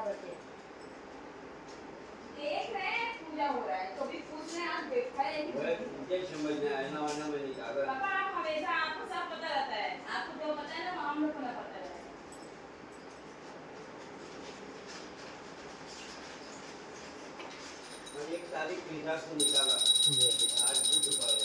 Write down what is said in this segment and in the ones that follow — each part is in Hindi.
देख रहे हैं पूजा हो रहा है तो भी पूछ रहे हैं आप देखा है मुझे समझ में आया ना वरना मैं नहीं जागा पापा आप हमेशा आपको सब पता रहता है आपको जो पता है ना वो हम लोग को ना पता है मैंने एक तारीख के हिसाब से निकाला आज बुधवार है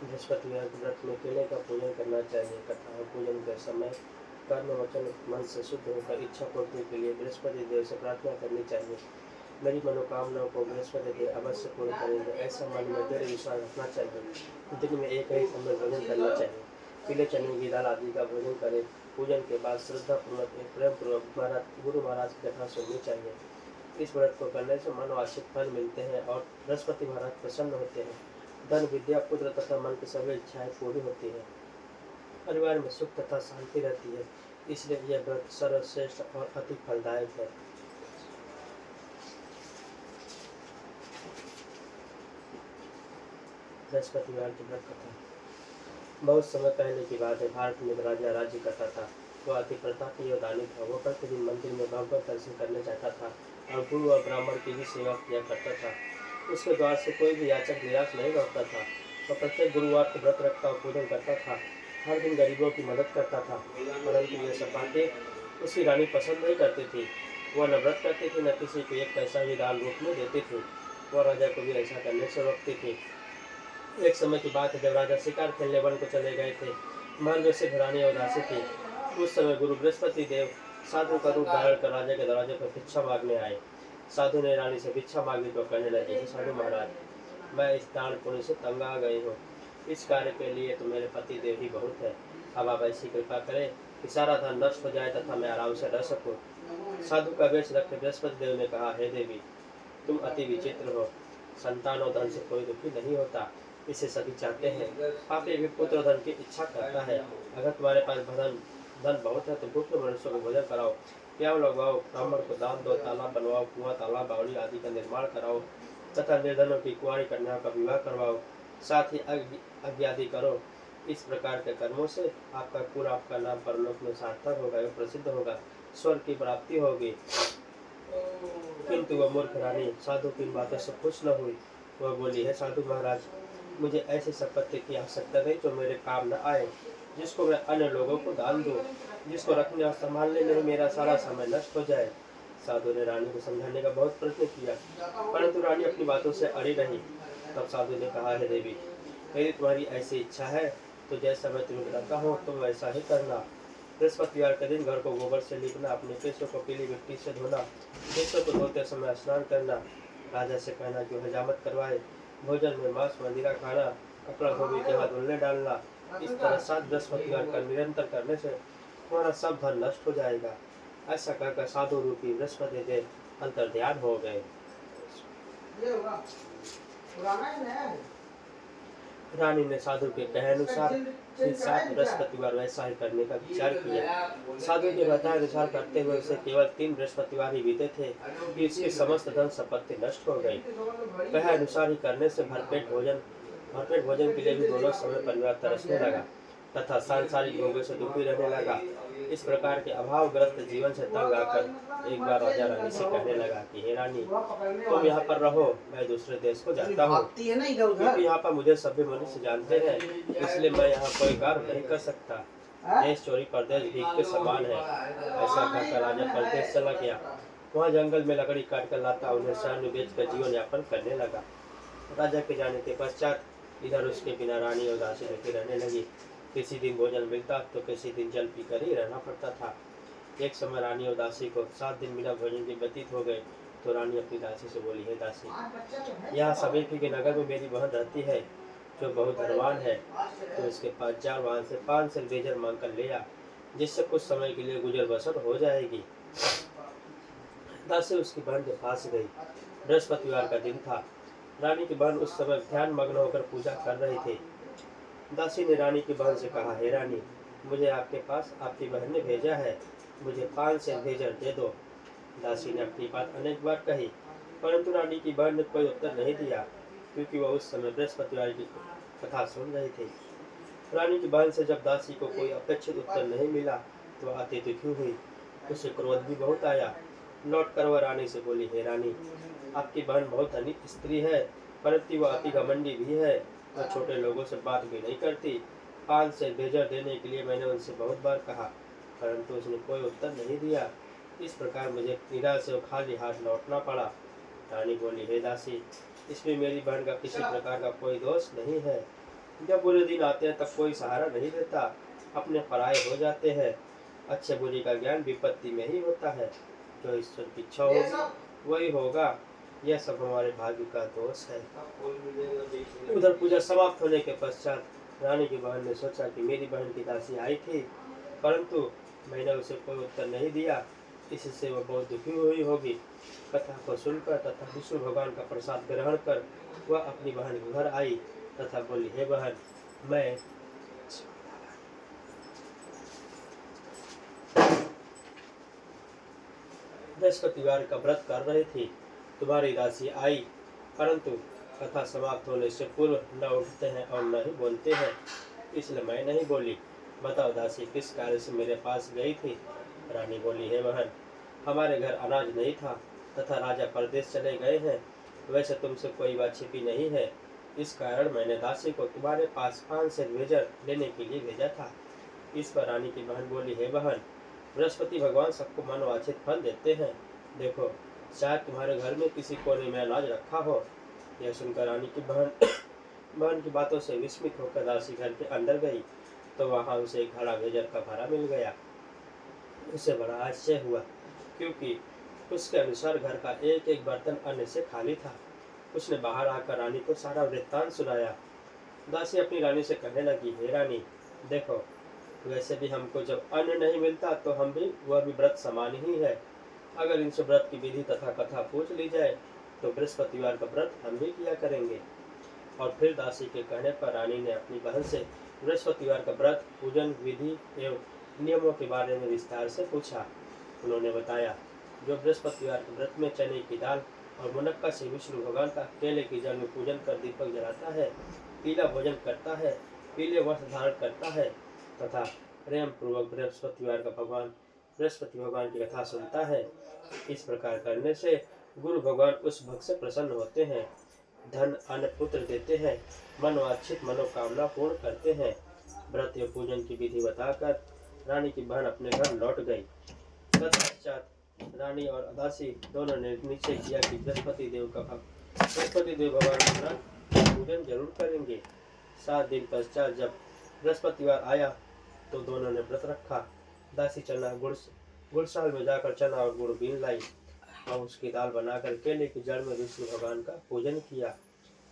बृहस्पतिवार के व्रत में केले का पूजन करना चाहिए। कथा और पूजन के समय कर्म वचन मन से शुद्ध होकर इच्छा पूर्ति के लिए बृहस्पति देव से प्रार्थना करनी चाहिए। मेरी मनोकामनाओं को बृहस्पति देव अवश्य पूर्ण करेंगे, ऐसा मन में दृढ़ विश्वास रखना चाहिए। दिन में एक ही समय भोजन करना चाहिए। पीले चने की दाल आदि का भोजन करें। पूजन के बाद श्रद्धापूर्वक एवं प्रेम पूर्वक गुरु महाराज की कथा सुननी चाहिए। इस व्रत को करने से मनोवांछित फल मिलते हैं और बृहस्पति महाराज प्रसन्न होते हैं। धन विद्या पुत्र तथा मन की सभी इच्छाएं पूरी होती है। परिवार में सुख तथा शांति रहती है। इसलिए यह व्रत सर्वश्रेष्ठ और अति फलदायक है। बृहस्पतिवार की व्रत कथा। बहुत समय पहले की बात है। भारत में एक राजा राज्य करता था। वह अति प्रतापी और दानी था। वह प्रतिदिन मंदिर में भगवत दर्शन करने जाता था और गुरु और ब्राह्मण की भी सेवा किया करता था। उसके द्वार से कोई भी याचक निराश नहीं लौटता था। वह प्रत्येक गुरुवार को व्रत रखता और पूजन करता था। हर दिन गरीबों की मदद करता था, परंतु ये सब बातें उसकी रानी पसंद नहीं करती थी। वह न व्रत करती थी, न किसी को एक पैसा भी दान रूप में देती थी। वह राजा को भी ऐसा करने से रोकती थी। एक समय की बात है, जब राजा शिकार खेलने वन को चले गए थे। महल से घरानी और उदासी थी। उस समय गुरु बृहस्पति देव साधु का रूप धारण कर राजा के दरवाजे पर भिक्षा मांगने आए। साधु ने रानी से भिक्षा मांगी तो कहने लगे, साधु महाराज, मैं इस दान पुण्य से तंग आ गई हूँ। इस कार्य के लिए तो मेरे पति देव ही बहुत है। अब आप ऐसी कृपा करें कि सारा धन नष्ट हो जाए तथा मैं आराम से रह सकूं। साधु का वेश रखे बृहस्पति देव ने कहा, हे देवी, तुम अति विचित्र हो। संतान और धन से कोई दुखी नहीं होता, इसे सभी चाहते हैं। पापी भी पुत्र धन की इच्छा करता है। अगर तुम्हारे पास धन बहुत है तो भूखे मनुष्यों को भोजन कराओ, प्याव लगवाओ, ब्राह्मण को दान दो, तालाब बनवाओ, कुआं तालाब बावड़ी आदि का निर्माण कराओ तथा निर्धनों की कुंवारी कन्याओं का विवाह करवाओ, साथ ही यज्ञ आदि करो। इस प्रकार के कर्मों से आपका कुल, आपका नाम परलोक में सार्थक होगा एवं प्रसिद्ध होगा, स्वर्ग की प्राप्ति होगी। किंतु वह मूर्ख रानी साधु की बातों से खुश न हुई। वह बोली, है साधु महाराज, मुझे ऐसी संपत्ति की आवश्यकता नहीं जो मेरे काम न आए, जिसको मैं अन्य लोगों को दान दूं, जिसको रखने और संभालने में मेरा सारा समय नष्ट हो जाए। साधु ने रानी को समझाने का बहुत प्रयत्न किया, परंतु रानी अपनी बातों से अड़ी रही। तब साधु ने कहा, हे देवी, यदि तुम्हारी ऐसी इच्छा है तो जैसा मैं तुम्हें बताता हूँ तुम वैसा ही करना। बृहस्पतिवार के दिन घर को गोबर से लीपना, अपने केशों को पीली मिट्टी से धोना, केशों को धोते समय स्नान करना, राजा से कहना कि हजामत करवाए, भोजन में मांस मदिरा खाना, कपड़ा धोबी के हाथ धुलने डालना। इस तरह 7 बृहस्पतिवार का निरंतर करने से तुम्हारा सब धन नष्ट हो जाएगा। ऐसा कहकर साधु रूपी बृहस्पति देव अंतर्ध्यान हो गए। रानी ने साधु के कहे अनुसार 7 बृहस्पतिवार वैसा ही करने का विचार किया। साधु के बताए अनुसार करते हुए उसे केवल 3 बृहस्पतिवार ही बीते थे कि इसकी समस्त धन संपत्ति नष्ट हो गई। कहे अनुसार ही करने से भरपेट भोजन के लिए भी दोनों समय परिवार तरसने लगा तथा सांसारिक भोगों से दुखी रहने लगा। इस प्रकार के अभावग्रस्त जीवन से तंग आकर एक बार राजा रानी से कहने लगा कि हे रानी, तुम यहाँ पर रहो, मैं दूसरे देश को जाता हूँ, क्योंकि यहाँ पर मुझे सभी मनुष्य जानते हैं, इसलिए मैं यहाँ कोई कार्य नहीं कर सकता। देश चोरी परदेश भीख के समान है। ऐसा कहकर राजा परदेश चला गया। वहाँ जंगल में लकड़ी काट कर लाता, उन्हें शहर में बेच कर जीवन यापन करने लगा। राजा के जाने के पश्चात इधर उसके बिना रानी और दासी लेके रहने लगी। किसी दिन भोजन मिलता तो किसी दिन जल पीकर ही रहना पड़ता था। एक समय रानी और दासी को 7 दिन बिना भोजन के व्यतीत हो गए तो रानी अपनी दासी से बोली, हे दासी, यहाँ समीपी के नगर में मेरी बहन रहती है जो बहुत धनवान है, तो इसके पास जा, वहां से 5 सेर बेजर मांग कर ले आ, जिससे कुछ समय के लिए गुजर बसर हो जाएगी। दासी उसकी बहन के पास गई। बृहस्पतिवार का दिन था। रानी की बहन उस समय ध्यान मग्न होकर पूजा कर रही थी। दासी ने रानी की बहन से कहा, हे रानी, मुझे आपके पास आपकी बहन ने भेजा है, मुझे 5 सेर बेजर दे दो। दासी ने अपनी बात अनेक बार कही, परंतु रानी की बहन ने कोई उत्तर नहीं दिया, क्योंकि वह उस समय बृहस्पतिवार की कथा सुन रही थी। रानी की बहन से जब दासी को कोई अपेक्षित उत्तर नहीं मिला तो अति दुखी हुई। उसे क्रोध भी बहुत आया। लौट कर वह रानी से बोली, हे रानी, आपकी बहन बहुत धनी स्त्री है, परंतु वह अति घमंडी भी है। वह छोटे लोगों से बात भी नहीं करती। 5 सेर बेजर देने के लिए मैंने उनसे बहुत बार कहा, परंतु उसने कोई उत्तर नहीं दिया। इस प्रकार मुझे निराश से खाली हाथ लौटना पड़ा। रानी बोली, हे दासी, इसमें मेरी बहन का किसी प्रकार का कोई दोष नहीं है। जब बुरे दिन आते हैं तब कोई सहारा नहीं देता, अपने पराये हो जाते हैं। अच्छे बुरी का ज्ञान विपत्ति में ही होता है। जो ईश्वर की इच्छा होगी वही होगा। यह सब हमारे भाग्य का दोष है। उधर पूजा समाप्त होने के पश्चात रानी की बहन ने सोचा कि मेरी बहन की दासी आई थी, परंतु मैंने उसे कोई उत्तर नहीं दिया, इससे वह बहुत दुखी हुई होगी। कथा को सुनकर तथा विष्णु भगवान का प्रसाद ग्रहण कर वह अपनी बहन के घर आई तथा बोली, हे बहन, मैं बृहस्पतिवार का व्रत कर रही थी, तुम्हारी दासी आई, परंतु कथा समाप्त होने से पूर्व न उठते हैं और न ही बोलते हैं, इसलिए मैं नहीं बोली। बताओ दासी, किस कार्य से मेरे पास गई थी? रानी बोली, हे बहन, हमारे घर अनाज नहीं था तथा राजा परदेश चले गए हैं। वैसे तुमसे कोई बात छिपी नहीं है, इस कारण मैंने दासी को तुम्हारे पास 5 सेर बेजर लेने के लिए भेजा था। इस पर रानी की बहन बोली, हे बहन, बृहस्पति भगवान सबको मनवांछित फल देते हैं। देखो, शायद तुम्हारे घर में किसी कोने में अनाज रखा हो। यह सुनकर रानी की बहन की बातों से विस्मित होकर दासी घर के अंदर गई तो वहां उसे एक घड़ा बेजर का भरा मिल गया। उसे बड़ा आश्चर्य हुआ, क्योंकि उसके अनुसार घर का एक एक बर्तन अन्न से खाली था। उसने बाहर आकर रानी को सारा वृत्तांत सुनाया। दासी अपनी रानी से कहने लगी, हे रानी, देखो, वैसे भी हमको जब अन्न नहीं मिलता तो वह भी व्रत समान ही है। अगर इनसे व्रत की विधि तथा कथा पूछ ली जाए तो बृहस्पतिवार का व्रत हम भी किया करेंगे। और फिर दासी के कहने पर रानी ने अपनी बहन से बृहस्पतिवार का व्रत, पूजन विधि एवं नियमों के बारे में विस्तार से पूछा। उन्होंने बताया, जो बृहस्पतिवार के व्रत में चने की दाल और मुनक्का से विष्णु भगवान का केले की जल में पूजन कर दीपक जलाता है, पीला भोजन करता है, पीले वस्त्र धारण करता है तथा प्रेम पूर्वक बृहस्पति भगवान की कथा सुनता है, इस प्रकार करने से गुरु भगवान उस भक्त से प्रसन्न होते हैं, धन अन्न पुत्र देते हैं, मनवांछित मनोकामना पूर्ण करते हैं। व्रत एवं पूजन की विधि बताकर रानी की बहन अपने घर लौट गई। तत्पश्चात रानी और दासी दोनों ने निश्चय किया कि बृहस्पति देव भगवान का व्रत पूजन जरूर करेंगे। 7 दिन पश्चात जब बृहस्पतिवार आया तो दोनों ने व्रत रखा। दासी चना गुड़साल में जाकर चना और गुड़ बीन लाई और उसकी दाल बनाकर केले की जड़ में विष्णु भगवान का पूजन किया।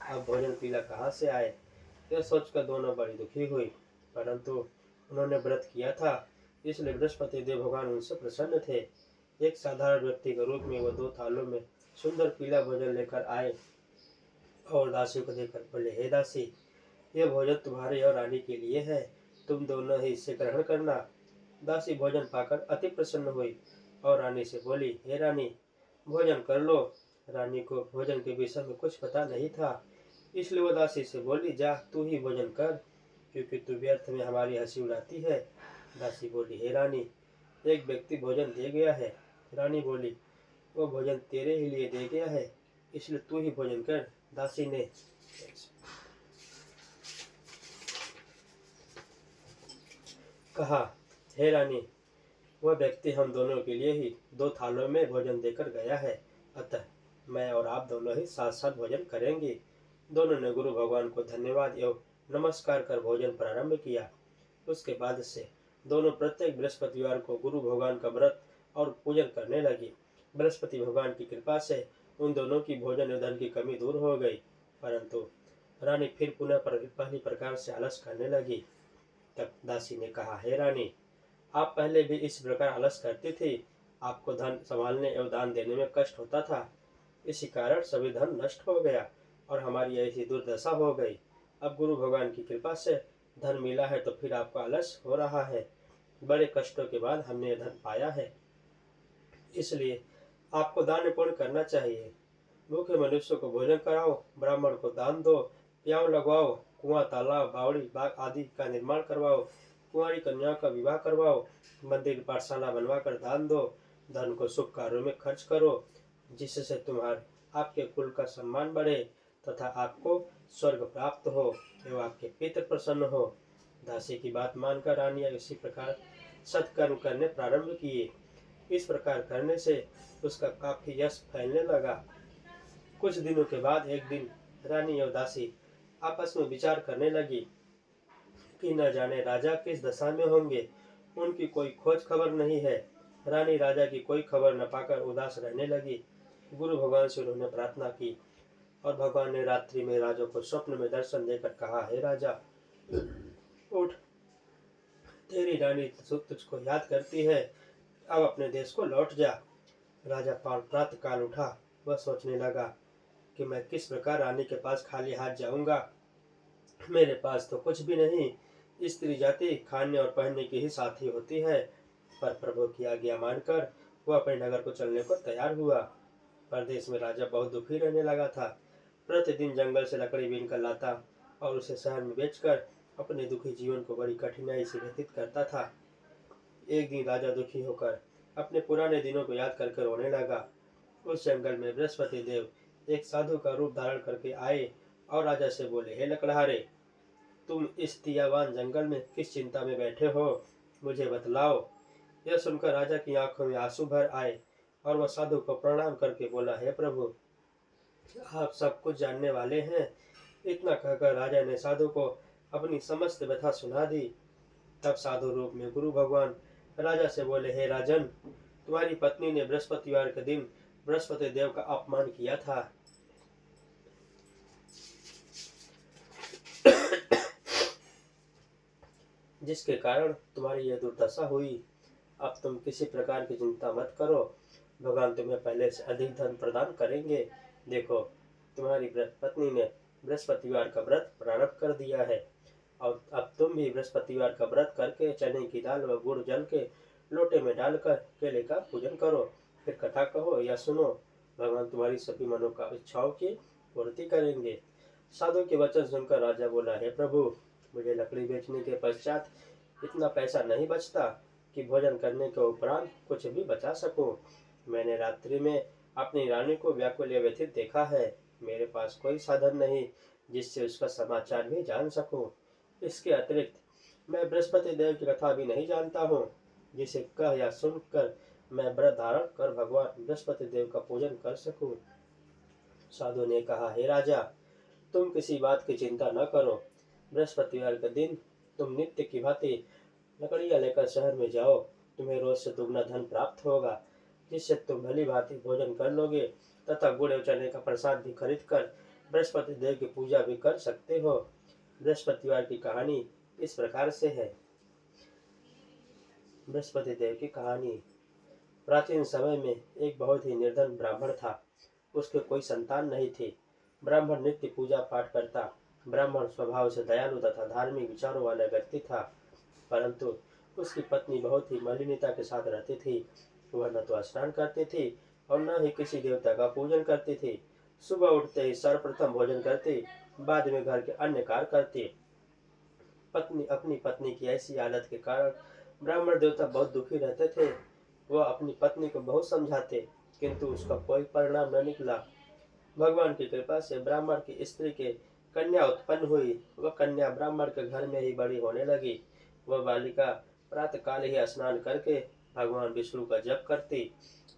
अब भोजन पीला कहाँ से आए, यह सोचकर दोनों बड़ी दुखी हुई, परंतु उन्होंने व्रत किया था, इसलिए बृहस्पति देव भगवान उनसे प्रसन्न थे। एक साधारण व्यक्ति के रूप में वो 2 थालों में सुंदर पीला भोजन लेकर आए और दासी को देकर बोले, हे दासी, यह भोजन तुम्हारे और रानी के लिए है, तुम दोनों ही इसे ग्रहण करना। दासी भोजन पाकर अति प्रसन्न हुई और रानी से बोली, हे रानी, भोजन कर लो। रानी को भोजन के विषय में कुछ पता नहीं था, इसलिए वो दासी से बोली, जा तू ही भोजन कर, क्योंकि तू व्यर्थ में हमारी हंसी उड़ाती है। दासी बोली, हे रानी, एक व्यक्ति भोजन दे गया है। रानी बोली, वो भोजन तेरे ही लिए दे गया है, इसलिए तू ही भोजन कर। दासी ने कहा, हे रानी, वह व्यक्ति हम दोनों के लिए ही 2 थालों में भोजन देकर गया है, अतः मैं और आप दोनों ही साथ साथ भोजन करेंगे। दोनों ने गुरु भगवान को धन्यवाद एवं नमस्कार कर भोजन प्रारंभ किया। उसके बाद से दोनों प्रत्येक बृहस्पतिवार को गुरु भगवान का व्रत और पूजन करने लगे। बृहस्पति भगवान की कृपा से उन दोनों की भोजन एवं धन की कमी दूर हो गई, परंतु रानी फिर पुनः पहली प्रकार से आलस करने लगी। तब दासी ने कहा, हे रानी, आप पहले भी इस प्रकार आलस करती थी, आपको धन संभालने एवं दान देने में कष्ट होता था, इसी कारण सभी धन नष्ट हो गया और हमारी ऐसी दुर्दशा हो गई। अब गुरु भगवान की कृपा से धन मिला है तो फिर आपका आलस हो रहा है। बड़े कष्टों के बाद हमने यह धन पाया है, इसलिए आपको दान पुण्य करना चाहिए। भूखे मनुष्य को भोजन कराओ, ब्राह्मण को दान दो, प्याऊ लगवाओ, कुआं, तालाब, बावड़ी, बाग आदि का निर्माण करवाओ, कुंवारी कन्याओं का विवाह करवाओ, मंदिर पाठशाला बनवाकर दान दो, धन को शुभ कार्यों में खर्च करो, जिससे तुम्हारे आपके कुल का सम्मान बढ़े तथा आपको स्वर्ग प्राप्त हो एवं आपके पितृ प्रसन्न हो। दासी की बात मानकर रानी इसी प्रकार सत्कर्म करने प्रारंभ किए। इस प्रकार करने से उसका काफी यश फैलने लगा। कुछ दिनों के बाद एक दिन रानी और दासी आपस में विचार करने लगी कि न जाने राजा किस दशा में होंगे, उनकी कोई खोज खबर नहीं है। रानी राजा की कोई खबर न पाकर उदास रहने लगी। गुरु भगवान से उन्होंने प्रार्थना की और भगवान ने रात्रि में राजा को स्वप्न में दर्शन देकर कहा, हे राजा, उठ, तेरी रानी तुझको याद करती है, अब अपने देश को लौट जा। राजा प्रातः काल उठा, वह सोचने लगा कि मैं किस प्रकार रानी के पास खाली हाथ जाऊंगा, मेरे पास तो कुछ भी नहीं। स्त्री जाति खाने और पहनने की ही साथी होती है। पर प्रभु की आज्ञा मानकर वह अपने नगर को चलने को तैयार हुआ। परदेश में राजा बहुत दुखी रहने लगा था। प्रतिदिन जंगल से लकड़ी बीन कर लाता और उसे शहर में बेचकर अपने दुखी जीवन को बड़ी कठिनाई से व्यतीत करता था। एक दिन राजा दुखी होकर अपने पुराने दिनों को याद करके रोने लगा। उस जंगल में बृहस्पति देव एक साधु का रूप धारण करके आए और राजा से बोले, हे लकड़हारे, तुम इस तियावान जंगल में किस चिंता में बैठे हो, मुझे बतलाओ। यह सुनकर राजा की आंखों में आंसू भर आए और वह साधु को प्रणाम करके बोला, हे प्रभु, आप सब कुछ जानने वाले हैं। इतना कहकर राजा ने साधु को अपनी समस्त व्यथा सुना दी। तब साधु रूप में गुरु भगवान राजा से बोले, हे राजन, तुम्हारी पत्नी ने बृहस्पतिवार के दिन बृहस्पति देव का अपमान किया था। जिसके कारण तुम्हारी यह दुर्दशा हुई। अब तुम किसी प्रकार की चिंता मत करो, भगवान तुम्हें पहले से अधिक धन प्रदान करेंगे। देखो, तुम्हारी पत्नी ने बृहस्पतिवार का व्रत प्रारंभ कर दिया है और अब तुम भी बृहस्पतिवार का व्रत करके चने की दाल व गुड़ जल के लोटे में डालकर केले का पूजन करो, फिर कथा कहो या सुनो, भगवान तुम्हारी सभी इच्छाओं की पूर्ति करेंगे। साधु के वचन सुनकर राजा बोला, हे प्रभु, मुझे लकड़ी बेचने के पश्चात इतना पैसा नहीं बचता कि भोजन करने के उपरांत कुछ भी बचा सकूं। मैंने रात्रि में अपनी रानी को व्याकुल या व्यथित देखा है। मेरे पास कोई साधन नहीं जिससे उसका समाचार भी जान सकूं। इसके अतिरिक्त मैं बृहस्पति देव की कथा भी नहीं जानता हूँ, जिसे कह या सुनकर मैं व्रत धारण कर भगवान बृहस्पति देव का पूजन कर सकूं। साधु ने कहा, हे राजा, तुम किसी बात की चिंता न करो। बृहस्पतिवार के दिन तुम नित्य की भांति लकड़ियां लेकर शहर में जाओ। तुम्हें रोज से दुगना धन प्राप्त होगा, जिससे तुम भली भांति भोजन कर लोगे तथा गुड़ एवं चने का प्रसाद भी खरीद कर बृहस्पति देव की पूजा भी कर सकते हो। बृहस्पतिवार की कहानी इस प्रकार से है। बृहस्पति देव की कहानी। प्राचीन समय में एक बहुत ही निर्धन ब्राह्मण था। उसके कोई संतान नहीं थी। ब्राह्मण नित्य पूजा पाठ करता। ब्राह्मण स्वभाव से दयालु तथा धार्मिक विचारों वाला व्यक्ति था, परंतु उसकी पत्नी बहुत ही मलिनता के साथ रहती थी। वह न तो स्नान करती थी और न ही किसी देवता का पूजन करती थी। सुबह उठते ही सर्वप्रथम भोजन करती, बाद में घर के अन्य कार्य करती। अपनी पत्नी की ऐसी हालत के कारण ब्राह्मण देवता बहुत दुखी रहते थे। वह अपनी पत्नी को बहुत समझाते, किंतु उसका कोई परिणाम न निकला। भगवान की कृपा से ब्राह्मण की स्त्री के कन्या उत्पन्न हुई। वह कन्या ब्राह्मण के घर में ही बड़ी होने लगी। वह बालिका प्रातः काल ही स्नान करके भगवान विष्णु का जप करती,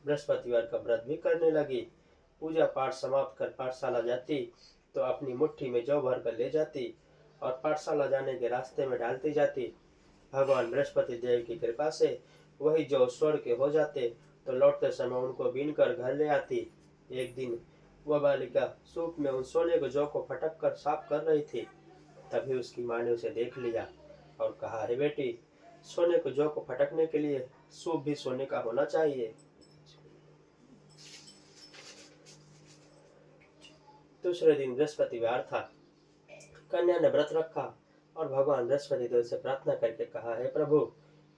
बृहस्पतिवार का व्रत भी करने लगी। पूजा पाठ समाप्त कर पाठशाला जाती तो अपनी मुट्ठी में जौ भर कर ले जाती और पाठशाला जाने के रास्ते में डालती जाती। भगवान बृहस्पति देव की कृपा से वही जौ स्वर्ण के हो जाते तो लौटते समय उनको बीन कर घर ले आती। एक दिन वह बालिका सूप में उन सोने के जौ को फटक कर साफ कर रही थी। तभी उसकी माँ ने उसे देख लिया और कहा, हे बेटी, सोने के जौ को फटकने के लिए सूप भी सोने का होना चाहिए। दूसरे दिन बृहस्पतिवार था। कन्या ने व्रत रखा और भगवान बृहस्पति देव से प्रार्थना करके कहा, हे प्रभु,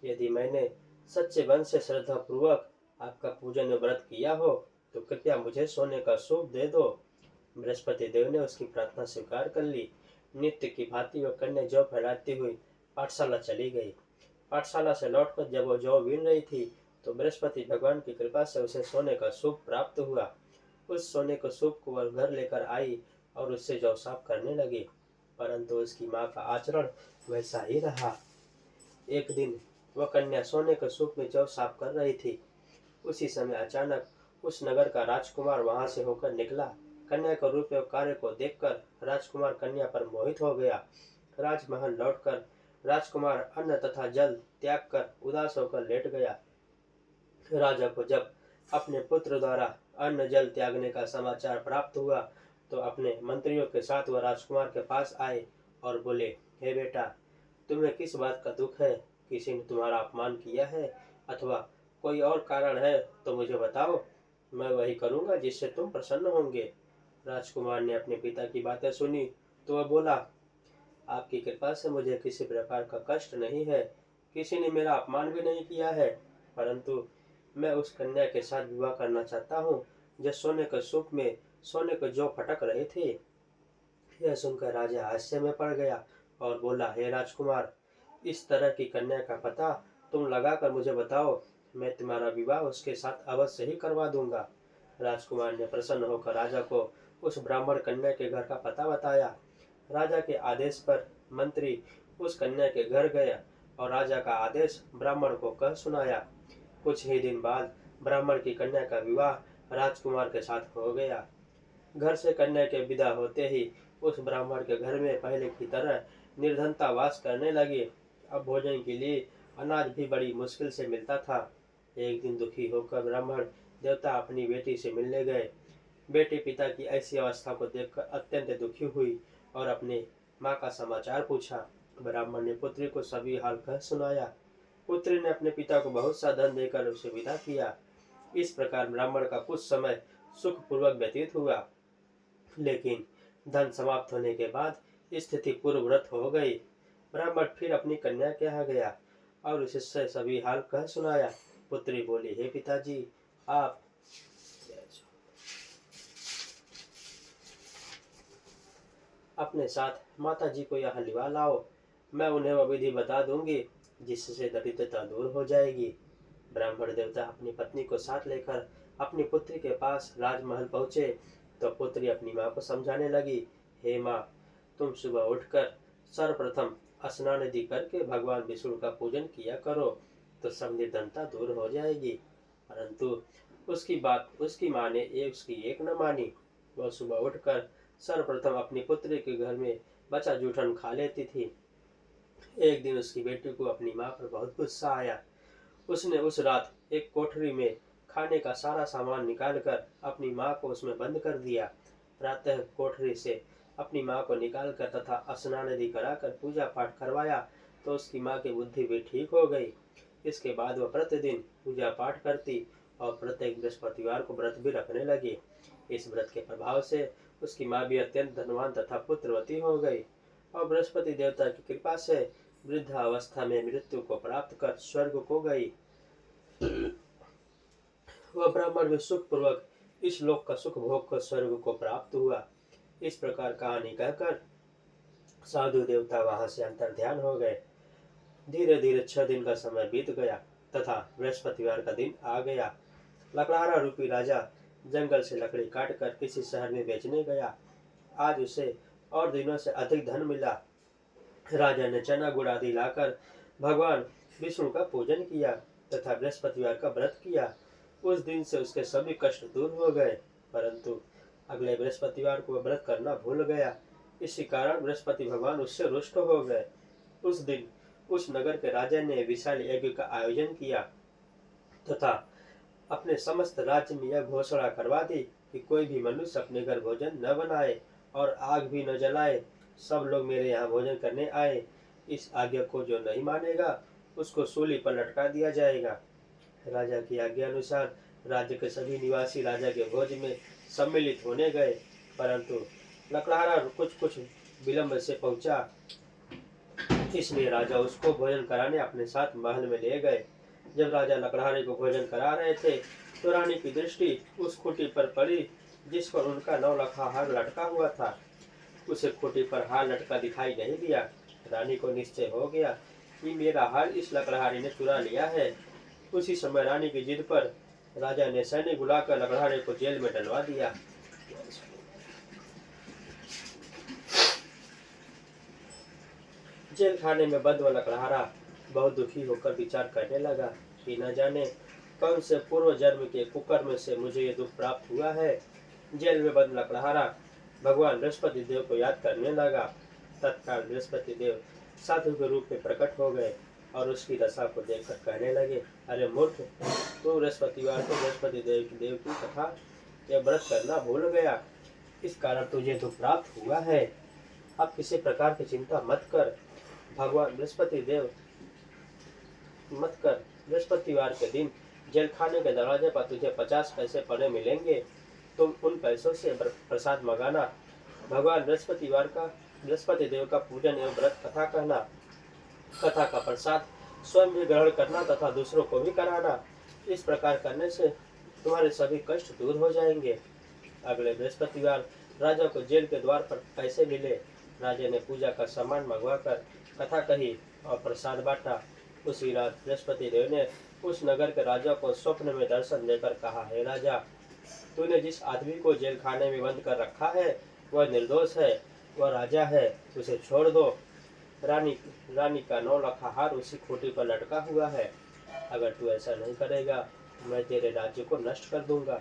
यदि मैंने सच्चे मन से श्रद्धा पूर्वक आपका पूजन में व्रत किया हो तो कृपया मुझे सोने का सूप दे दो। बृहस्पति देव ने उसकी प्रार्थना स्वीकार कर ली। नित्य की भांति वह कन्या जौ फैलाती हुई पाठशाला चली गई। पाठशाला से लौटकर जब वो जौ बीन रही थी तो बृहस्पति भगवान की कृपा से उसे सोने का सूप प्राप्त हुआ। उस सोने के सूप को वह घर लेकर आई और उससे जौ साफ करने लगी, परंतु उसकी माँ का आचरण वैसा ही रहा। एक दिन वह कन्या सोने के सूप में जौ साफ कर रही थी। उसी समय अचानक उस नगर का राजकुमार वहां से होकर निकला। कन्या के रूप में कार्य को देखकर राजकुमार कन्या पर मोहित हो गया। राजमहल लौटकर राजकुमार अन्न तथा जल त्याग कर उदास होकर लेट गया। राजा को जब अपने पुत्र द्वारा अन्न जल त्यागने का समाचार प्राप्त हुआ तो अपने मंत्रियों के साथ वह राजकुमार के पास आए और बोले, हे बेटा, तुम्हें किस बात का दुख है? किसी ने तुम्हारा अपमान किया है अथवा कोई और कारण है तो मुझे बताओ, मैं वही करूंगा जिससे तुम प्रसन्न होंगे। राजकुमार ने अपने पिता की बातें सुनी तो वह बोला, आपकी कृपा से मुझे किसी प्रकार का कष्ट नहीं है। किसी ने मेरा अपमान भी नहीं किया है, परंतु मैं उस कन्या के साथ विवाह करना चाहता हूँ जो सोने के सूप में सोने के जौ फटक रहे थे। यह सुनकर राजा हास्य में पड़ गया और बोला, हे राजकुमार, इस तरह की कन्या का पता तुम लगाकर मुझे बताओ, मैं तुम्हारा विवाह उसके साथ अवश्य ही करवा दूंगा। राजकुमार ने प्रसन्न होकर राजा को उस ब्राह्मण कन्या के घर का पता बताया। राजा के आदेश पर मंत्री उस कन्या के घर गया और राजा का आदेश ब्राह्मण को कह सुनाया। कुछ ही दिन बाद ब्राह्मण की कन्या का विवाह राजकुमार के साथ हो गया। घर से कन्या के विदा होते ही उस ब्राह्मण के घर में पहले की तरह निर्धनता वास करने लगी। अब भोजन के लिए अनाज भी बड़ी मुश्किल से मिलता था। एक दिन दुखी होकर ब्राह्मण देवता अपनी बेटी से मिलने गए। बेटी पिता की ऐसी अवस्था को देखकर अत्यंत दुखी हुई और अपने माँ का समाचार पूछा। ब्राह्मण ने पुत्री को सभी हाल कह सुनाया। पुत्री ने अपने पिता को बहुत सा धन देकर उसे विदा किया। इस प्रकार ब्राह्मण का कुछ समय सुख पूर्वक व्यतीत हुआ, लेकिन धन समाप्त होने के बाद स्थिति पूर्ववत हो गई। ब्राह्मण फिर अपनी कन्या के यहाँ गया और उससे सभी हाल कह सुनाया। पुत्री बोली, हे पिताजी, आप अपने साथ माता जी को यहाँ लिवा लाओ, मैं उन्हें वह विधि बता दूंगी जिससे दरिद्रता दूर हो जाएगी। ब्राह्मण देवता अपनी पत्नी को साथ लेकर अपनी पुत्री के पास राजमहल पहुंचे तो पुत्री अपनी माँ को समझाने लगी, हे माँ, तुम सुबह उठकर सर्वप्रथम स्नान आदि करके भगवान विष्णु का पूजन किया करो तो सब निर्धनता दूर हो जाएगी। परंतु उसकी माँ ने उसकी एक न मानी। वह सुबह उठकर सर्वप्रथम अपनी पुत्री के घर में बचा जूठन खा लेती थी। एक दिन उसकी बेटी को अपनी माँ पर बहुत गुस्सा आया। उसने उस रात एक कोठरी में खाने का सारा सामान निकालकर अपनी माँ को उसमें बंद कर दिया। प्रातः कोठरी से अपनी माँ को निकालकर तथा स्नान आदि कराकर पूजा पाठ करवाया तो उसकी माँ की बुद्धि भी ठीक हो गई। इसके बाद वह प्रतिदिन पूजा पाठ करती और प्रत्येक बृहस्पतिवार को व्रत भी रखने लगी। इस व्रत के प्रभाव से उसकी माँ भी अत्यंत धनवान तथा पुत्रवती हो गई और बृहस्पति देवता की कृपा से वृद्धावस्था में मृत्यु को प्राप्त कर स्वर्ग को गई। वह ब्राह्मण भी सुख पूर्वक इस लोक का सुख भोग कर स्वर्ग को प्राप्त हुआ। इस प्रकार कहानी कहकर साधु देवता वहां से अंतर ध्यान हो गए। धीरे धीरे 6 दिन का समय बीत गया तथा बृहस्पतिवार का दिन आ गया। लकड़हारा रूपी राजा जंगल से लकड़ी काटकर किसी शहर में बेचने गया। आज उसे और दिनों से अधिक धन मिला। राजा ने चना गुड़ आदि लाकर भगवान विष्णु का पूजन किया तथा बृहस्पतिवार का व्रत किया। उस दिन से उसके सभी कष्ट दूर हो गए, परंतु अगले बृहस्पतिवार को वह व्रत करना भूल गया। इसी कारण बृहस्पति भगवान उससे रुष्ट हो गए। उस दिन उस नगर के राजा ने विशाल यज्ञ का आयोजन किया तथा अपने समस्त राज्य में यह घोषणा करवा दी कि कोई भी मनुष्य अपने घर भोजन न बनाए और आग भी न जलाए। सब लोग मेरे यहाँ भोजन करने आए। इस आज्ञा को जो नहीं मानेगा उसको सूली पर लटका दिया जाएगा। राजा की आज्ञा अनुसार राज्य के सभी निवासी राजा के भोज में सम्मिलित होने गए, परंतु लकड़हारा कुछ विलंब से पहुंचा, इसलिए राजा उसको भोजन कराने अपने साथ महल में ले गए। जब राजा लकड़हारे को भोजन करा रहे थे तो रानी की दृष्टि उस खूंटी पर पड़ी जिस पर उनका 9 लाखा हार लटका हुआ था। उसे खूंटी पर हार लटका दिखाई नहीं दिया। रानी को निश्चय हो गया कि मेरा हार इस लकड़हारे ने चुरा लिया है। उसी समय रानी की जिद पर राजा ने सैनिक बुलाकर लकड़हारे को जेल में डलवा दिया। जेल खाने में बंद लकड़हारा बहुत दुखी होकर विचार करने लगा कि न जाने कौन से पूर्व जन्म के कुकर्म से मुझे ये दुख प्राप्त हुआ है। जेल में बंद लकड़हारा भगवान बृहस्पति देव को याद करने लगा। तत्काल बृहस्पति देव साधु के रूप में प्रकट हो गए और उसकी दशा को देखकर कहने लगे, अरे मूर्ख, तू बृहस्पतिवार को बृहस्पति देव की कथा ये व्रत करना भूल गया, इस कारण तुझे दुख प्राप्त हुआ है। अब किसी प्रकार की चिंता मत कर। भगवान बृहस्पतिवार के दिन जेल खाने के दरवाजे पर तुझे 50 पैसे पड़े मिलेंगे। तुम उन पैसों से प्रसाद मंगाना। भगवान बृहस्पति देव का पूजन एवं व्रत कथा कहना। कथा का प्रसाद स्वयं भी ग्रहण करना तथा दूसरों को भी कराना। इस प्रकार करने से तुम्हारे सभी कष्ट दूर हो जाएंगे। अगले बृहस्पतिवार राजा को जेल के द्वार पर पैसे मिले। राजा ने पूजा का सामान मंगवाकर कथा कही और प्रसाद बांटा। उसी रात बृहस्पति देव ने उस नगर के राजा को स्वप्न में दर्शन देकर कहा, हे राजा, तूने जिस आदमी को जेल खाने में बंद कर रखा है वह निर्दोष है, वह राजा है, उसे छोड़ दो। रानी का 9 लाखा हार उसी खूंटी पर लटका हुआ है। अगर तू ऐसा नहीं करेगा मैं तेरे राज्य को नष्ट कर दूंगा।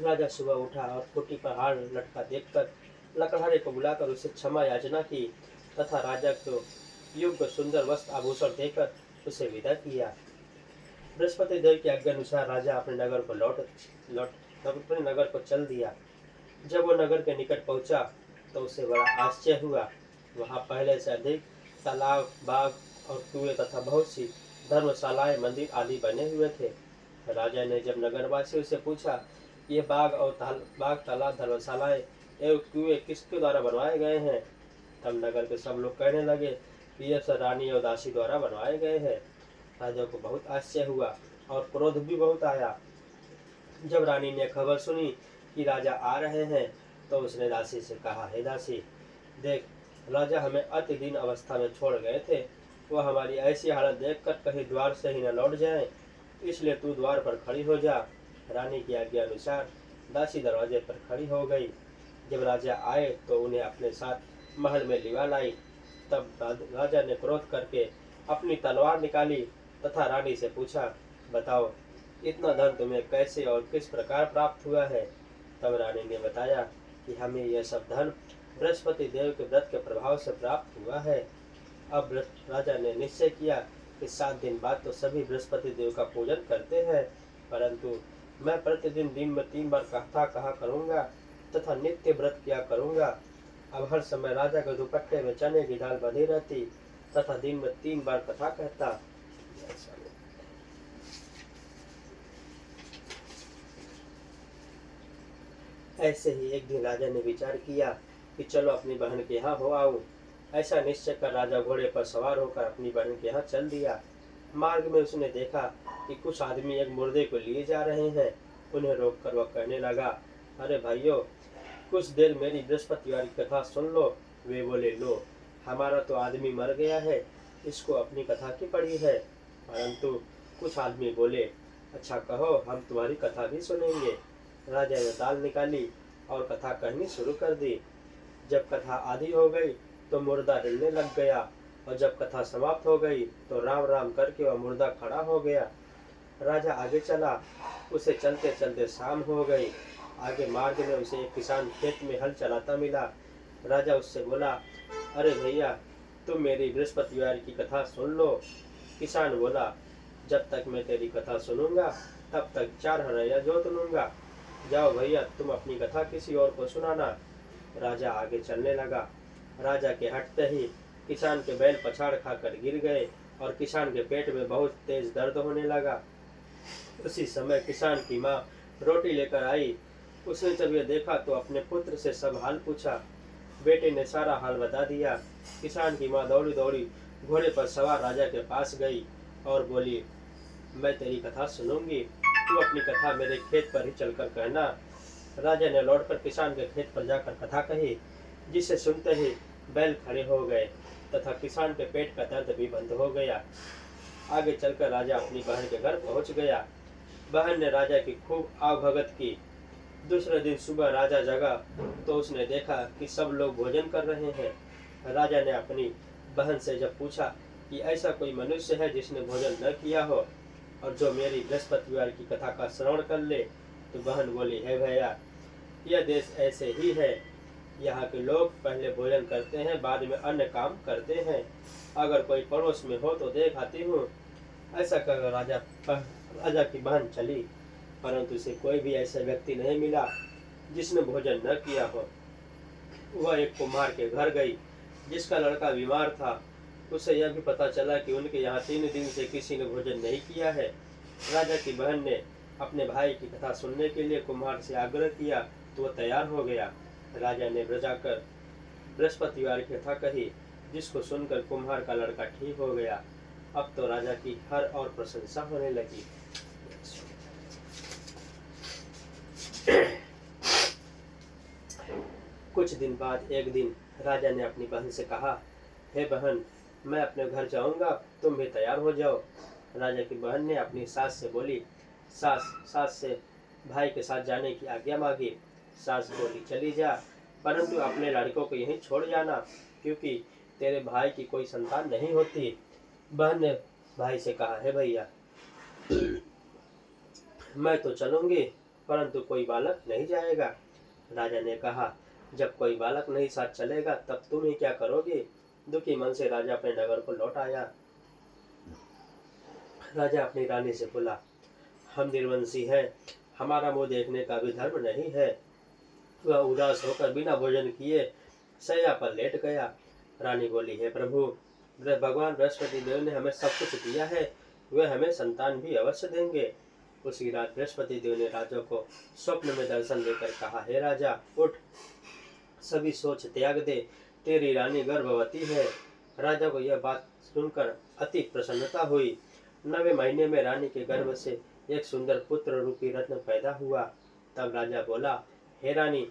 राजा सुबह उठा और खूंटी पर हार लटका देखकर लकड़हारे को बुलाकर उसे क्षमा याचना की तथा राजा को योग्य सुंदर वस्त्र आभूषण देकर उसे विदा किया। बृहस्पति देव की आज्ञा अनुसार राजा अपने नगर को चल दिया। जब वो नगर के निकट पहुंचा तो उसे बड़ा आश्चर्य हुआ। वहां पहले से अधिक तालाब, बाग और कुएं तथा बहुत सी धर्मशालाएं, मंदिर आदि बने हुए थे। राजा ने जब नगरवासियों से पूछा, ये बाग, तालाब, धर्मशालाएं एवं कुएं किसके द्वारा बनवाए गए हैं, तब नगर के सब लोग कहने लगे कि यह सब रानी और दासी द्वारा बनवाए गए हैं। राजा को बहुत आश्चर्य हुआ और क्रोध भी बहुत आया। जब रानी ने खबर सुनी कि राजा आ रहे हैं तो उसने दासी से कहा, हे दासी, देख, राजा हमें अति दीन अवस्था में छोड़ गए थे। वह हमारी ऐसी हालत देखकर कहीं द्वार से ही न लौट जाए, इसलिए तू द्वार पर खड़ी हो जा। रानी की आज्ञा अनुसार दासी दरवाजे पर खड़ी हो गई। जब राजा आए तो उन्हें अपने साथ महल में लिवा लाई। तब राजा ने क्रोध करके अपनी तलवार निकाली तथा रानी से पूछा, बताओ, इतना धन तुम्हें कैसे और किस प्रकार प्राप्त हुआ है? तब रानी ने बताया कि हमें यह सब धन बृहस्पति देव के व्रत के प्रभाव से प्राप्त हुआ है। अब राजा ने निश्चय किया कि 7 दिन बाद तो सभी बृहस्पति देव का पूजन करते हैं, परंतु मैं प्रतिदिन दिन में 3 बार कथा कहा करूंगा तथा नित्य व्रत किया करूंगा। अब हर समय राजा के दुपट्टे में चने की दाल बंधी रहती तथा दिन में 3 बार कथा कहता। ऐसे ही एक दिन राजा ने विचार किया कि चलो अपनी बहन के यहाँ हो आऊं। ऐसा निश्चय कर राजा घोड़े पर सवार होकर अपनी बहन के यहाँ चल दिया। मार्ग में उसने देखा कि कुछ आदमी एक मुर्दे को लिए जा रहे हैं। उन्हें रोककर वह कहने लगा, अरे भाइयों, कुछ देर मेरी बृहस्पतिवार की कथा सुन लो। वे बोले, लो, हमारा तो आदमी मर गया है, इसको अपनी कथा की पड़ी है। परंतु कुछ आदमी बोले, अच्छा कहो, हम तुम्हारी कथा भी सुनेंगे। राजा ने दाल निकाली और कथा कहनी शुरू कर दी। जब कथा आधी हो गई तो मुर्दा हिलने लग गया, और जब कथा समाप्त हो गई तो राम राम करके वह मुर्दा खड़ा हो गया। राजा आगे चला, उसे चलते चलते शाम हो गई। आगे मार्ग में उसे एक किसान खेत में हल चलाता मिला। राजा उससे बोला, अरे भैया, तुम मेरी बृहस्पतिवार की कथा सुन लो। किसान बोला, जब तक मैं तेरी कथा सुनूंगा तब तक 4 हरैया जोत लूंगा। जाओ भैया, तुम अपनी कथा किसी और को सुनाना। राजा आगे चलने लगा। राजा के हटते ही किसान के बैल पछाड़ खाकर गिर गए और किसान के पेट में बहुत तेज दर्द होने लगा। उसी समय किसान की माँ रोटी लेकर आई। उसने जब यह देखा तो अपने पुत्र से सब हाल पूछा। बेटे ने सारा हाल बता दिया। किसान की माँ दौड़ी दौड़ी घोड़े पर सवार राजा के पास गई और बोली, मैं तेरी कथा सुनूंगी, तू अपनी कथा मेरे खेत पर ही चलकर कहना। राजा ने लौटकर किसान के खेत पर जाकर कथा कही, जिसे सुनते ही बैल खड़े हो गए तथा किसान के पेट का दर्द भी बंद हो गया। आगे चलकर राजा अपनी बहन के घर पहुंच गया। बहन ने राजा की खूब आवभगत की। दूसरे दिन सुबह राजा जगा तो उसने देखा कि सब लोग भोजन कर रहे हैं। राजा ने अपनी बहन से जब पूछा कि ऐसा कोई मनुष्य है जिसने भोजन न किया हो और जो मेरी बृहस्पतिवार की कथा का श्रवण कर ले, तो बहन बोली, है भैया, यह देश ऐसे ही है। यहाँ के लोग पहले भोजन करते हैं, बाद में अन्य काम करते हैं। अगर कोई पड़ोस में हो तो देख आती हूँ। ऐसा कहकर राजा की बहन चली, परंतु उसे कोई भी ऐसा व्यक्ति नहीं मिला जिसने भोजन न किया हो। वह एक कुम्हार के घर गई जिसका लड़का बीमार था। उसे यह भी पता चला कि उनके यहाँ 3 दिन से किसी ने भोजन नहीं किया है। राजा की बहन ने अपने भाई की कथा सुनने के लिए कुम्हार से आग्रह किया तो वह तैयार हो गया। राजा ने जाकर बृहस्पतिवार की कथा कही, जिसको सुनकर कुम्हार का लड़का ठीक हो गया। अब तो राजा की हर और प्रशंसा होने लगी। कुछ दिन बाद एक दिन राजा ने अपनी बहन से कहा, हे बहन, मैं अपने घर जाऊंगा, तुम भी तैयार हो जाओ। राजा की बहन ने अपनी सास से बोली, सास से भाई के साथ जाने की आज्ञा मांगी। सास बोली, चली जा, परंतु अपने लड़कों को यहीं छोड़ जाना, क्योंकि तेरे भाई की कोई संतान नहीं होती। बहन ने भाई से कहा, है भैया, मैं तो चलूंगी, परंतु कोई बालक नहीं जाएगा। राजा ने कहा, जब कोई बालक नहीं साथ चलेगा तब तुम ही क्या करोगे। दुखी मन से राजा अपने नगर को लौट आया। राजा अपनी रानी से बोला, हम निर्वंशी हैं, हमारा मुंह देखने का भी धर्म नहीं है। वह उदास होकर बिना भोजन किए शैया पर लेट गया। रानी बोली, हे प्रभु, भगवान बृहस्पति देव ने हमें सब कुछ दिया है, वे हमें संतान भी अवश्य देंगे। उसी रात बृहस्पति देव ने राजा को स्वप्न में दर्शन देकर कहा, हे राजा, उठ, सभी सोच त्याग दे, तेरी रानी गर्भवती है। राजा को यह बात सुनकर अति प्रसन्नता हुई। 9वें महीने में रानी के गर्भ से एक सुंदर पुत्र रूपी रत्न पैदा हुआ। तब राजा बोला, हे रानी,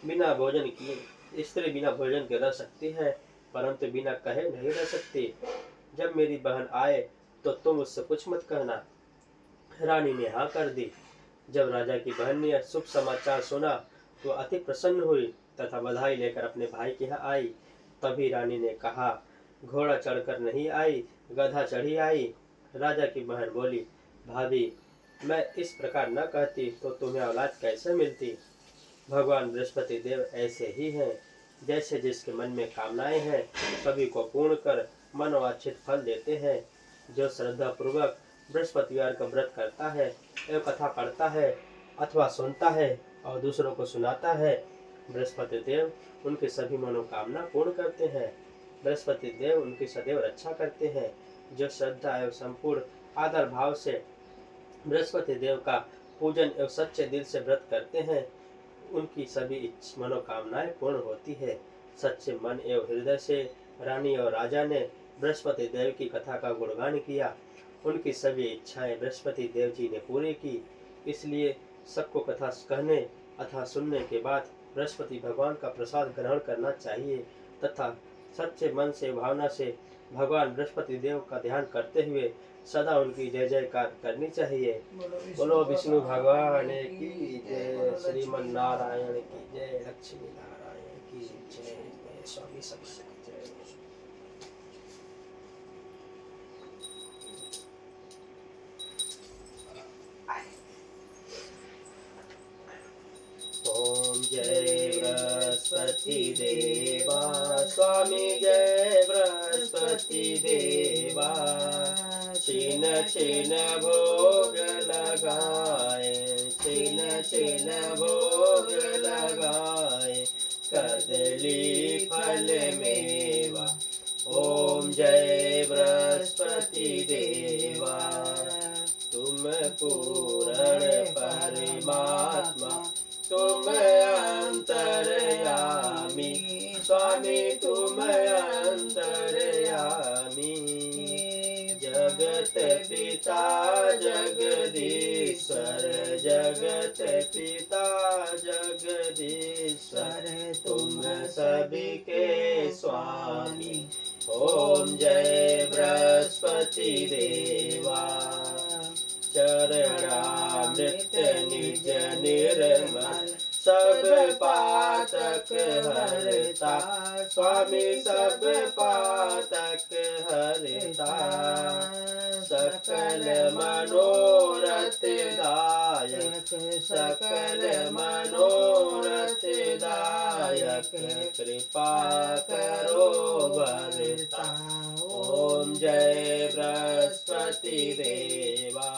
बिना भोजन किए स्त्री बिना भोजन के रह सकती है, परंतु बिना कहे नहीं रह सकती। जब मेरी बहन आए तो तुम उससे कुछ मत कहना। रानी ने हाँ कर दी। जब राजा की बहन ने शुभ समाचार सुना तो अति प्रसन्न हुई तथा बधाई लेकर अपने भाई के यहाँ आई। तभी रानी ने कहा, घोड़ा चढ़कर नहीं आई, गधा चढ़ी आई। राजा की बहन बोली, भाभी, मैं इस प्रकार न कहती तो तुम्हें औलाद कैसे मिलती। भगवान बृहस्पति देव ऐसे ही हैं, जैसे जिसके मन में कामनाएं हैं सभी को पूर्ण कर मनोवांछित फल देते हैं। जो श्रद्धा पूर्वक बृहस्पतिवार का व्रत करता है एवं कथा पढ़ता है अथवा सुनता है और दूसरों को सुनाता है, बृहस्पति देव उनकी सभी मनोकामना पूर्ण करते हैं। बृहस्पति देव उनकी सदैव रक्षा करते हैं। जो श्रद्धा एवं संपूर्ण आदर भाव से बृहस्पति देव का पूजन एवं सच्चे दिल से व्रत करते हैं, उनकी सभी मनोकामनाएं पूर्ण होती है। सच्चे मन एवं हृदय से रानी और राजा ने बृहस्पति देव की कथा का गुणगान किया। उनकी सभी इच्छाएं बृहस्पति देव जी ने पूरी की। इसलिए सबको कथा कहने अथवा सुनने के बाद बृहस्पति भगवान का प्रसाद ग्रहण करना चाहिए तथा सच्चे मन से भावना से भगवान बृहस्पति देव का ध्यान करते हुए सदा उनकी जय जयकार करनी चाहिए। बोलो विष्णु भगवान की जय, श्रीमन नारायण की जय, लक्ष्मी नारायण की जय, स्वामी समर्थ की जय। ओम जय बृहस्पति देवा, स्वामी जय बृहस्पति देवा। छिन छिन भोग लगाए, छिन छिन भोग लगाए, कदली फल मेवा। ओम जय बृहस्पति देवा, तुम पूर्ण परमात्मा, तुम अंतर्यामी, स्वामी तुम अंतर्यामी। जगत पिता जगदीश्वर, जगत पिता जगदीश्वर, तुम सभी के स्वामी। ओम जय बृहस्पति देवा, चरणामृत निज निर्मल, सब पातक हरता, स्वामी सब पातक हरता। सकल मनोरथ दायक, सकल मनोरथ दायक, कृपा करो वरता। ओम जय बृहस्पति देवा,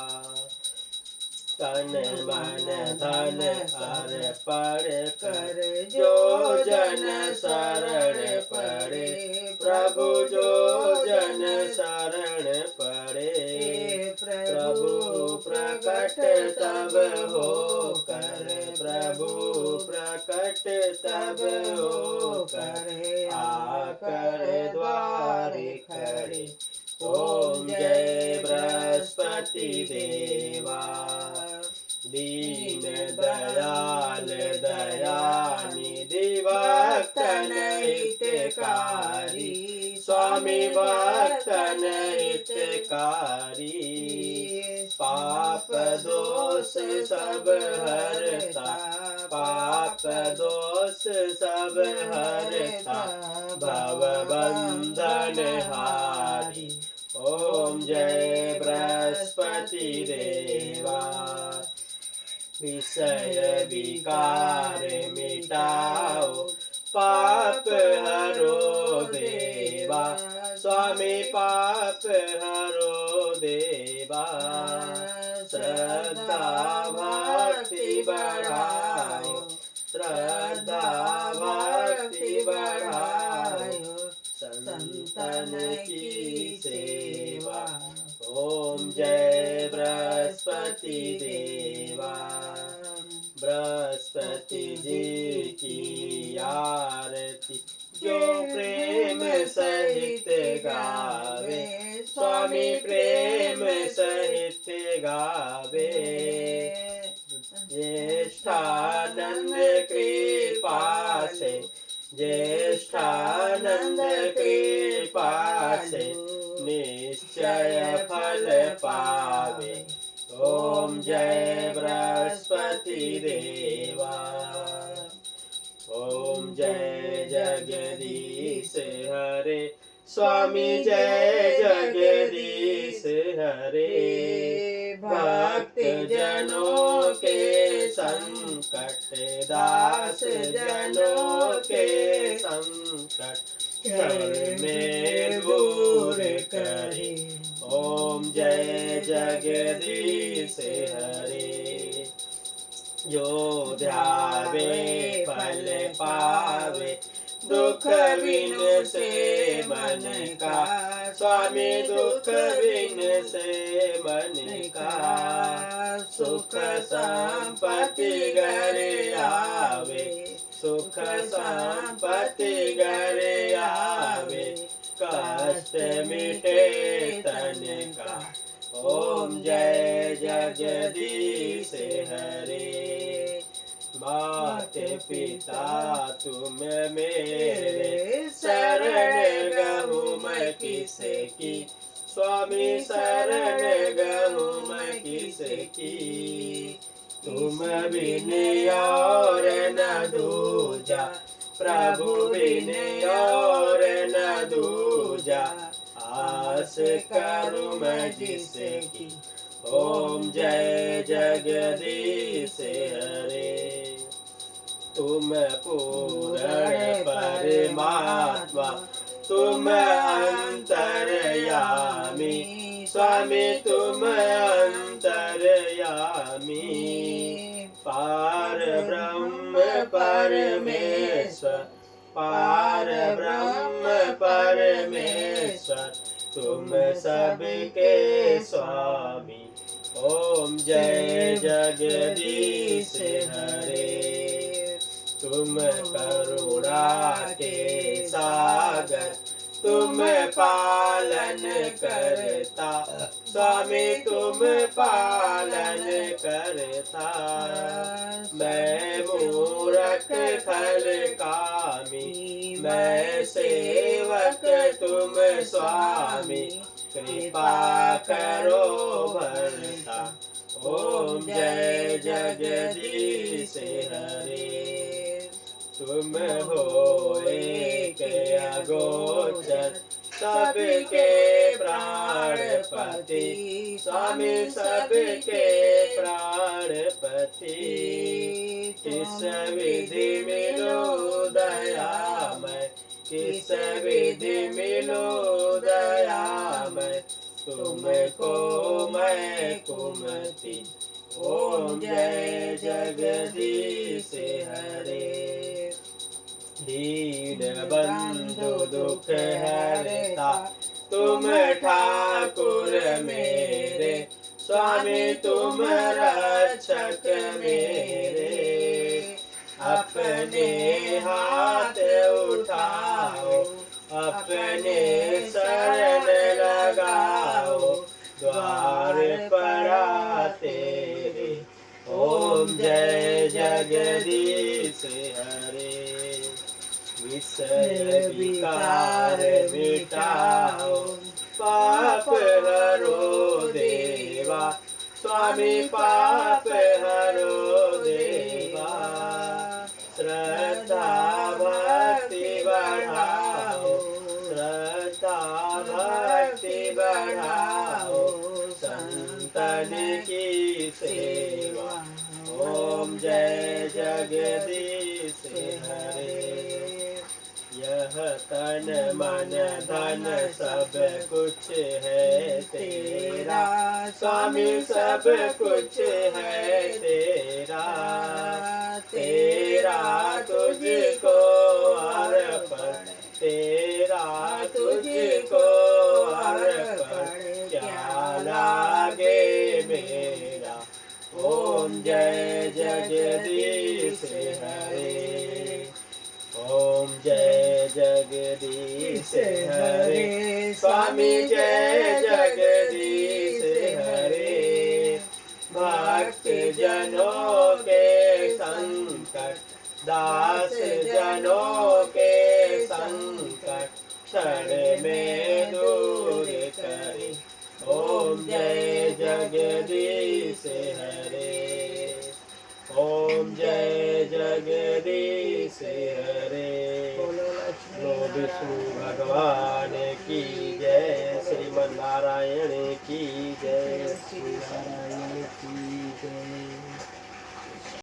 तन मन धन अर्पण कर, जो जन शरण पड़े, प्रभु जो जन शरण पड़े। प्रभु प्रकट तब हो कर, प्रभु प्रकट तब हो कर, आकर द्वारे खड़े। ओम जय बृहस्पति देवा, दीन दयाल दयानिधि भक्तन हितकारी, स्वामी भक्तन हितकारी। पाप दोष सब हरता, पाप दोष सब हरता, भव बंधन हारी। ओम जय बृहस्पति देवा, विषय विकार मिटाओ, पाप हरो देवा, स्वामी पाप हरो देवा। श्रद्धा भक्ति बढ़ाओ, श्रद्धा भक्ति बढ़ाओ, संतन की सेवा। ओम जय बृहस्पति देवा, बृहस्पति जी की आरती जो प्रेम सहित गावे, स्वामी प्रेम सहित गावे। ज्येष्ठानंद कृपा से, ज्येष्ठानंद कृपा से, निश्चय फल पावे। ओम जय बृहस्पति देवा, ओम जय जगदीश हरे, स्वामी जय जगदीश हरे। भक्त जनों के संकट, दास जनों के संकट क्षण में दूर करे। ओम जय जगदीश हरे। जो ध्यावे फल पावे, दुख बिन से मन का। स्वामी दुख बिन से मन का, सुख संपत्ति घर आवे। सुख संपत्ति घर आवे, कष्ट मिटे तन का। ओम जय जगदीश हरे। मात पिता तुम मेरे, शरण गहूँ मैं किसकी। स्वामी शरण गहूँ मैं किसकी। तुम बिन और न दूजा, प्रभु बिन और न दूजा। आस करूँ मैं जिसकी। ओम जय जगदीश हरे। तुम पूर्ण परमात्मा, तुम अंतर्यामी। स्वामी तुम अंतर्यामी। पार ब्रह्म परमेश्वर, पार ब्रह्म परमेश्वर। तुम सबके स्वामी। ओम जय जगदीश हरे। तुम करुणा के सागर, तुम पालन करता। स्वामी तुम पालन करता। मैं मूरख खल कामी, मैं सेवक तुम स्वामी। कृपा करो भरता। ओम जय जगदीश हरे। तुम हो एक अगोचर, सबके प्राणपति। स्वामी सबके प्राणपति। किस विधि मिलो दयामय, किस विधि मिलो दयामय। तुमको मैं कुमति। ओम जय जगदीश हरे। दीन बंधु दुख हरता, तुम ठाकुर मेरे। स्वामी तुम रक्षक मेरे। अपने हाथ उठाओ, अपने शरण लगाओ। द्वार पड़ा तेरे। ओम जय जगदीश हरे। विषय विकार मिटाओ, पाप हरो देवा। स्वामी पाप हरो देवा। श्रद्धा भक्ति बढ़ाओ, श्रद्धा भक्ति बढ़ाओ। संतन की सेवा। ओम जय जगदीश हरे। यह तन मन धन सब कुछ है तेरा। स्वामी सब कुछ है तेरा। तेरा तुझको अर्पण, तेरा तुझको अर्पण। क्या लागे मेरा। ओम जय जगदीश हरे। ओम जय जगदीश हरे। स्वामी जय जगदीश हरे। भक्त जनों के संकट, दास जनों के संकट क्षण में दूर करे। ओम जय जगदीश हरे। ओम जय जगदीश हरे। बोलो विष्णु भगवान की जय। श्रीमन्नारायण नारायण की जय। श्री नारायण की जय।